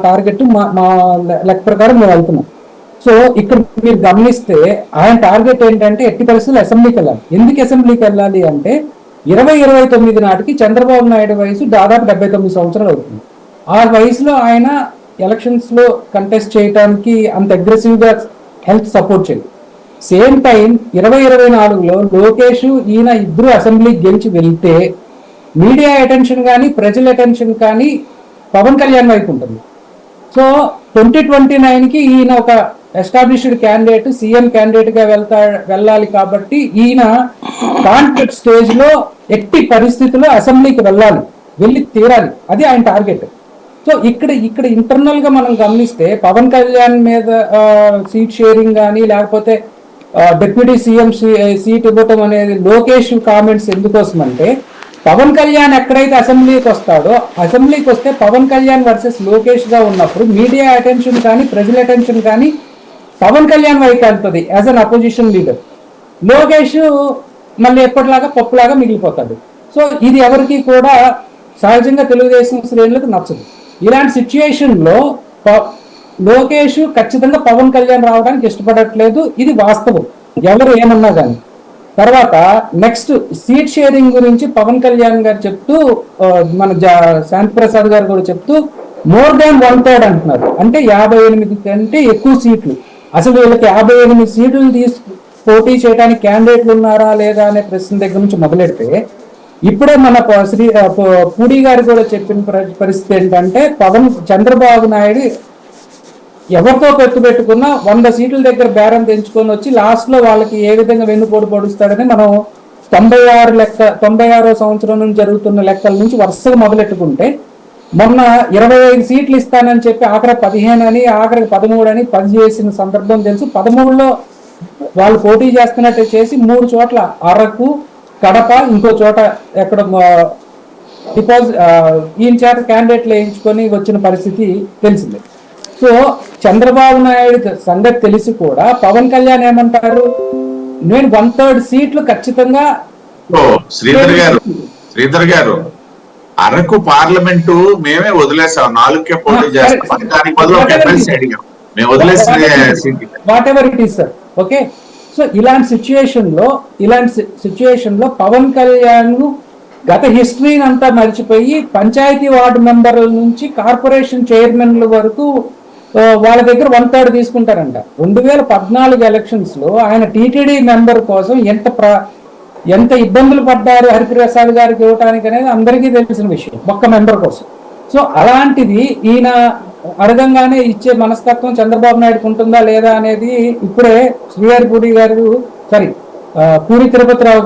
Target మా లెక్క ప్రకారం మేము వెళ్తున్నాం. సో ఇక్కడ మీరు గమనిస్తే ఆయన టార్గెట్ ఏంటంటే ఎట్టి పరిస్థితులు అసెంబ్లీకి వెళ్ళాలి. ఎందుకు అసెంబ్లీకి వెళ్ళాలి అంటే 2029 నాటికి చంద్రబాబు నాయుడు వయసు దాదాపు 79 సంవత్సరాలు అవుతుంది. ఆ వయసులో ఆయన ఎలక్షన్స్ లో కంటెస్ట్ చేయడానికి అంత అగ్రెసివ్ గా హెల్త్ సపోర్ట్ చేయదు. సేమ్ టైం 2024లో లోకేష్ ఈయన ఇద్దరు అసెంబ్లీకి గెలిచి వెళ్తే మీడియా అటెన్షన్ కానీ ప్రజల అటెన్షన్ కానీ పవన్ కళ్యాణ్ వైపు ఉంటుంది. సో 2029కి ఈయన ఒక ఎస్టాబ్లిష్డ్ క్యాండిడేట్, సీఎం క్యాండిడేట్ గా వెళ్ళాలి కాబట్టి ఈయన కాంటెక్ట్ స్టేజ్ లో ఎట్టి పరిస్థితుల్లో అసెంబ్లీకి వెళ్ళి తీరాలి. అది ఆయన టార్గెట్. సో ఇక్కడ ఇంటర్నల్ గా మనం గమనిస్తే పవన్ కళ్యాణ్ మీద సీట్ షేరింగ్ కానీ లేకపోతే డిప్యూటీ సీఎం సీట్ ఇవ్వటం అనేది లోకేష్ కామెంట్స్ ఎందుకోసం అంటే పవన్ కళ్యాణ్ ఎక్కడైతే అసెంబ్లీకి వస్తాడో అసెంబ్లీకి వస్తే పవన్ కళ్యాణ్ వర్సెస్ లోకేష్ గా ఉన్నప్పుడు మీడియా అటెన్షన్ కానీ ప్రజల అటెన్షన్ కానీ పవన్ కళ్యాణ్ వైపు వెళ్తుంది as an opposition leader. Lokesh మళ్ళీ ఎప్పటిలాగా పప్పులాగా మిగిలిపోతాడు. సో ఇది ఎవరికి కూడా సహజంగా తెలుగుదేశం శ్రేణులకు నచ్చదు. ఇలాంటి సిచ్యుయేషన్ లో లోకేష్ ఖచ్చితంగా పవన్ కళ్యాణ్ రావడానికి ఇష్టపడట్లేదు. ఇది వాస్తవం, ఎవరు ఏమన్నా కానీ. తర్వాత నెక్స్ట్ సీట్ షేరింగ్ గురించి పవన్ కళ్యాణ్ గారు చెప్తూ మన శాంతి ప్రసాద్ గారు కూడా చెప్తూ మోర్ దాన్ 1/3 అంటున్నారు. అంటే 58 కంటే ఎక్కువ సీట్లు. అసలు వీళ్ళకి 58 సీట్లు పోటీ చేయడానికి క్యాండిడేట్లు ఉన్నారా లేదా అనే ప్రశ్న దగ్గర నుంచి మొదలెడితే ఇప్పుడే మన పూడి గారు కూడా చెప్పిన పరిస్థితి ఏంటంటే చంద్రబాబు నాయుడు ఎవరితో పెట్టుకున్నా 100 సీట్ల దగ్గర బేరం తెంచుకొని వచ్చి లాస్ట్ లో వాళ్ళకి ఏ విధంగా వెన్నుపోటు పొడుస్తాడని మనం 96వ సంవత్సరం నుంచి జరుగుతున్న లెక్కల నుంచి వరుసగా మొదలెట్టుకుంటే మొన్న 25 సీట్లు ఇస్తానని చెప్పి ఆఖరి 15 అని ఆఖరికి 13 అని 10 చేసిన సందర్భం తెలుసు. 13లో వాళ్ళు పోటీ చేస్తున్నట్టు చేసి 3 చోట్ల అరకు, కడప, ఇంకో చోట ఎక్కడ ఈయన చేత క్యాండిడేట్లు వేయించుకొని వచ్చిన పరిస్థితి తెలిసింది. సో చంద్రబాబు నాయుడు సంగతి తెలిసి కూడా పవన్ కళ్యాణ్ ఏమంటారు, నేను 1/3 సీట్లు ఖచ్చితంగా. శ్రీధర్ గారు అరకు పార్లమెంటు మేమే వదిలేసాం, 4కే పోటీ చేస్తాం, దానికి బదులు ఒక ఎమ్మెల్సీ అడిగాం, మేము వదిలేసి what ever it is sir. Okay, so ఇలాంటి సిచ్యుయేషన్ లో పవన్ కళ్యాణ్ గత హిస్టరీని అంతా మర్చిపోయి పంచాయతీ వార్డు మెంబర్ల నుంచి కార్పొరేషన్ చైర్మన్ల వరకు వాళ్ళ దగ్గర 1/3 తీసుకుంటారంట. 2014 ఎలక్షన్స్ లో ఆయన టీటీడీ మెంబర్ కోసం ఎంత ఇబ్బందులు పడ్డారు హరిప్రసాద్ గారికి ఇవ్వటానికి అనేది అందరికీ తెలిసిన విషయం, ఒక్క మెంబర్ కోసం. సో అలాంటిది ఈయన అడగంగానే ఇచ్చే మనస్తత్వం చంద్రబాబు నాయుడుకు ఉంటుందా లేదా అనేది ఇప్పుడే పూరి తిరుపతిరావు